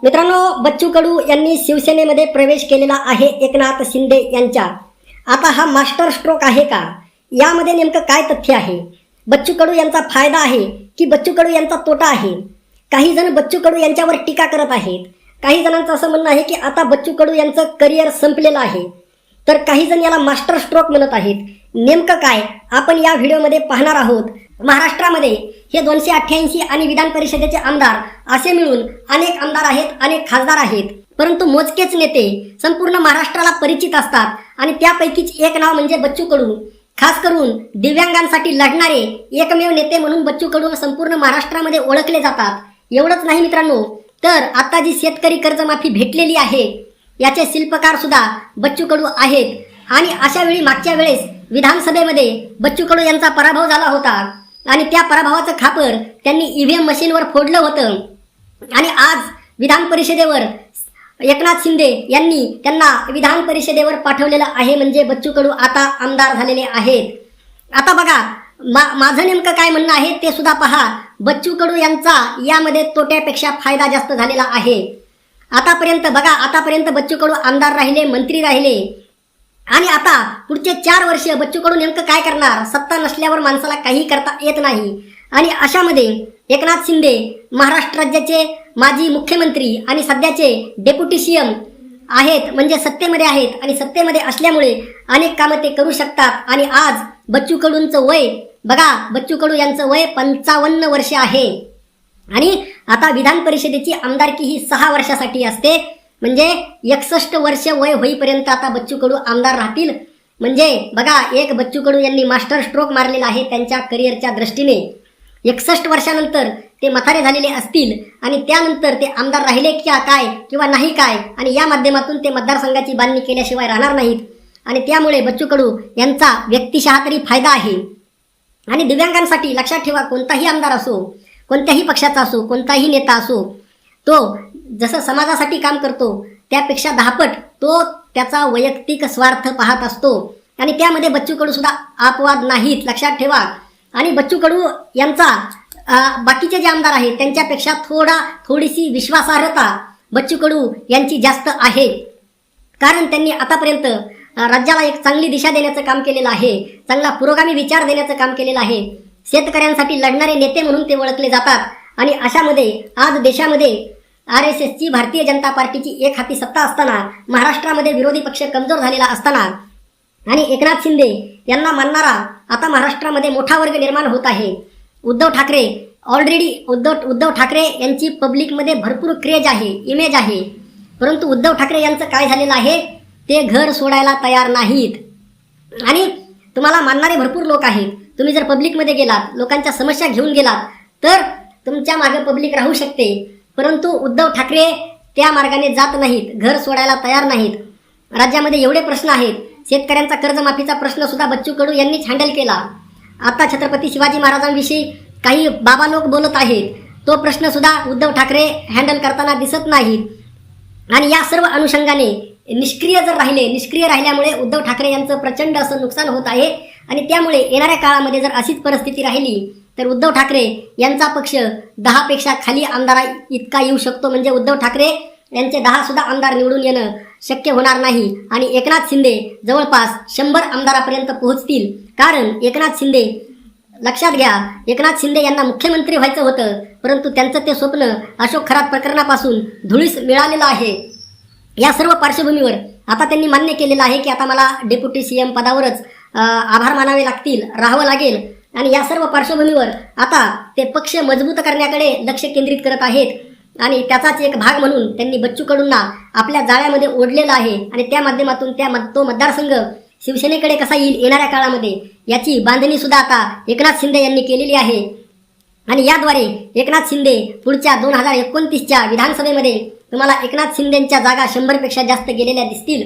मित्रांनो, बच्चू कडू यांनी शिवसेनेमध्ये प्रवेश केलेला आहे एकनाथ शिंदे यांच्या. आता हा मास्टर स्ट्रोक आहे का? यामध्ये नेमकं काय तथ्य आहे? बच्चू कडू यांचा फायदा आहे की बच्चू कडू यांचा तोटा आहे? काही जण बच्चू कडू यांच्यावर टीका करत आहेत. काही जणांचं असं म्हणणं आहे की आता बच्चू कडू यांचं करिअर संपलेलं आहे, तर काही जण याला मास्टर स्ट्रोक म्हणत आहेत. नेमकं काय आपण या व्हिडिओमध्ये पाहणार आहोत. महाराष्ट्रामध्ये हे 288 आणि विधान परिषदेचे आमदार असे मिळून अनेक आमदार आहेत, अनेक खासदार आहेत, परंतु मोजकेच नेते संपूर्ण महाराष्ट्राला परिचित असतात आणि त्यापैकीच एक नाव म्हणजे बच्चू कडू. खास करून दिव्यांगांसाठी लढणारे एकमेव नेते म्हणून बच्चू कडू संपूर्ण महाराष्ट्रामध्ये ओळखले जातात. एवढंच नाही मित्रांनो, तर आता जी शेतकरी कर्जमाफी भेटलेली आहे याचे शिल्पकार सुद्धा बच्चू कडू आहेत. आणि अशा वेळी मागच्या वेळेस विधानसभेमध्ये बच्चू कडू यांचा पराभव झाला होता आणि त्या पराभवाचं खापर त्यांनी ईव्हीएम मशीनवर फोडलं होतं. आणि आज विधान परिषदेवर एकनाथ शिंदे यांनी त्यांना विधान परिषदेवर पाठवलेलं आहे, म्हणजे बच्चू कडू आता आमदार झालेले आहेत. आता बघा, माझं नेमकं काय म्हणणं आहे ते सुद्धा पहा. बच्चू कडू यांचा यामध्ये तोट्यापेक्षा फायदा जास्त झालेला आहे. आतापर्यंत बच्चू कडू आमदार राहिले, मंत्री राहिले, आणि आता पुढचे 4 वर्ष बच्चू कडू नेमकं काय करणार? सत्ता नसल्यावर माणसाला काही करता येत नाही. आणि अशामध्ये एकनाथ शिंदे महाराष्ट्र राज्याचे माजी मुख्यमंत्री आणि सध्याचे डेप्युटी सीएम आहेत, म्हणजे सत्तेमध्ये आहेत, आणि सत्तेमध्ये असल्यामुळे अनेक कामं ते करू शकतात. आणि आज बच्चू कडूंचं वय बघा, बच्चू कडू यांचं वय 55 वर्ष आहे. आणि आता विधान परिषदेची आमदारकी ही 6 वर्षासाठी असते, म्हणजे 61 वर्ष वय होईपर्यंत आता बच्चू कडू आमदार राहतील. म्हणजे बघा, एक बच्चू कडू यांनी मास्टर स्ट्रोक मारलेला आहे त्यांच्या करिअरच्या दृष्टीने. 61 वर्षानंतर ते म्हातारे झालेले असतील आणि त्यानंतर ते आमदार राहिले काय किंवा नाही काय, आणि या माध्यमातून ते मतदारसंघाची बांधणी केल्याशिवाय राहणार नाहीत. आणि त्यामुळे बच्चू कडू यांचा व्यक्तिशः तरी फायदा आहे. आणि दिव्यांगांसाठी लक्षात ठेवा, कोणताही आमदार असो, कोणत्याही पक्षाचा असो, कोणताही नेता असो, तो जसं समाजासाठी काम करतो त्यापेक्षा 10 पट तो त्याचा वैयक्तिक स्वार्थ पाहत असतो. आणि त्यामध्ये बच्चू कडू सुद्धा अपवाद नाहीत, लक्षात ठेवा. आणि बच्चू कडू यांचा बाकीचे जे आमदार आहेत त्यांच्यापेक्षा थोडीशी विश्वासार्हता बच्चू कडू यांची जास्त आहे. कारण त्यांनी आतापर्यंत राज्याला एक चांगली दिशा देण्याचं काम केलेलं आहे, चांगला पुरोगामी विचार देण्याचं काम केलेलं आहे. शेतकऱ्यांसाठी लढणारे नेते म्हणून ते ओळखले जातात. आणि अशामध्ये आज देशामध्ये RSSची, भारतीय जनता पार्टीची एक हाती सत्ता असताना, महाराष्ट्रामध्ये विरोधी पक्ष कमजोर झालेला असताना, आणि एकनाथ शिंदे यांना मानणारा आता महाराष्ट्रामध्ये मोठा वर्ग निर्माण होत आहे. उद्धव ठाकरे यांची पब्लिकमध्ये भरपूर क्रेज आहे, इमेज आहे, परंतु उद्धव ठाकरे यांचं काय झालेलं आहे, ते घर सोडायला तयार नाहीत. आणि तुम्हाला मानणारे भरपूर लोक आहेत. तुम्ही जर पब्लिकमध्ये गेलात, लोकांच्या समस्या घेऊन गेलात, तर तुमच्या मागे पब्लिक राहू शकते. परंतु उद्धव ठाकरे त्या मार्गाने जात नाहीत, घर सोडायला तयार नाहीत. राज्यामध्ये एवढे प्रश्न आहेत. शेतकऱ्यांचा कर्जमाफीचा प्रश्न सुद्धा बच्चू कडू यांनीच हँडल केला. आता छत्रपती शिवाजी महाराजांविषयी काही बाबा लोक बोलत आहेत, तो प्रश्न सुद्धा उद्धव ठाकरे हँडल करताना दिसत नाहीत. आणि या सर्व अनुषंगाने निष्क्रिय राहिल्यामुळे उद्धव ठाकरे यांचं प्रचंड असं नुकसान होत आहे. आणि त्यामुळे येणाऱ्या काळामध्ये जर अशीच परिस्थिती राहिली तर उद्धव ठाकरे यांचा पक्ष 10 पेक्षा खाली आमदार इतका येऊ शकतो. म्हणजे उद्धव ठाकरे यांचे 10 सुद्धा आमदार निवडून येणं शक्य होणार नाही. आणि एकनाथ शिंदे जवळपास 100 आमदारापर्यंत पोहोचतील. कारण एकनाथ शिंदे, लक्षात घ्या, एकनाथ शिंदे यांना मुख्यमंत्री व्हायचं होतं, परंतु त्यांचं ते स्वप्न अशोक खरात प्रकरणापासून धुळीस मिळालेलं आहे. या सर्व पार्श्वभूमीवर आता त्यांनी मान्य केलेलं आहे की आता मला डेप्युटी सीएम पदावरच आभार मानावे लागतील, राहावं लागेल. आणि या सर्व पार्श्वभूमीवर आता ते पक्ष मजबूत करण्याकडे लक्ष केंद्रित करत आहेत. आणि त्याचाच एक भाग म्हणून त्यांनी बच्चू कडूंना आपल्या जाळ्यामध्ये ओढलेलं आहे. आणि त्या माध्यमातून तो मतदारसंघ शिवसेनेकडे कसा येईल येणाऱ्या काळामध्ये, याची बांधणी सुद्धा आता एकनाथ शिंदे यांनी केलेली आहे. आणि याद्वारे एकनाथ शिंदे पुढच्या 2029च्या विधानसभेमध्ये तुम्हाला एकनाथ शिंदेच्या जागा 100 पेक्षा जास्त गेलेल्या दिसतील.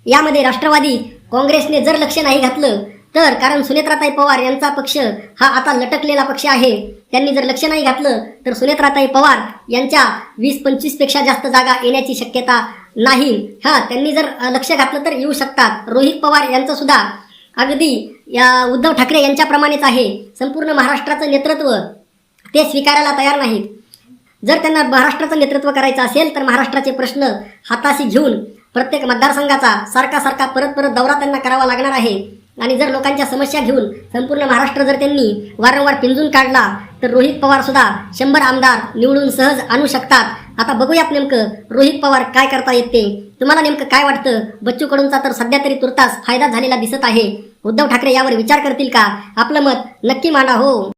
यामध्ये राष्ट्रवादी काँग्रेसने जर लक्ष नाही घातलं तर, कारण सुनेत्राताई पवार यांचा पक्ष हा आता लटकलेला पक्ष आहे, त्यांनी जर लक्ष नाही घातलं तर सुनेत्राताई पवार यांच्या 20-25 पेक्षा जास्त जागा येण्याची शक्यता नाही. त्यांनी जर लक्ष घातलं तर येऊ शकतात. रोहित पवार यांचं सुद्धा अगदी उद्धव ठाकरे यांच्याप्रमाणेच आहे. संपूर्ण महाराष्ट्राचं नेतृत्व ते स्वीकारायला तयार नाहीत. जर त्यांना महाराष्ट्राचं नेतृत्व करायचं असेल तर महाराष्ट्राचे प्रश्न हाताशी घेऊन प्रत्येक मतदारसंघाचा सारखा परत दौरा त्यांना करावा लागणार आहे. आणि जर लोकांच्या समस्या घेऊन संपूर्ण महाराष्ट्र जर त्यांनी वारंवार पिंजून काढला तर रोहित पवार सुद्धा 100 आमदार निवडून सहज आणू शकतात. आता बघूयात नेमकं रोहित पवार काय करता येते. तुम्हाला नेमकं काय वाटतं? बच्चू कडूंचा तर सध्या तरी तुर्तास फायदा झालेला दिसत आहे. उद्धव ठाकरे यावर विचार करतील का? आपलं मत नक्की मांडा हो.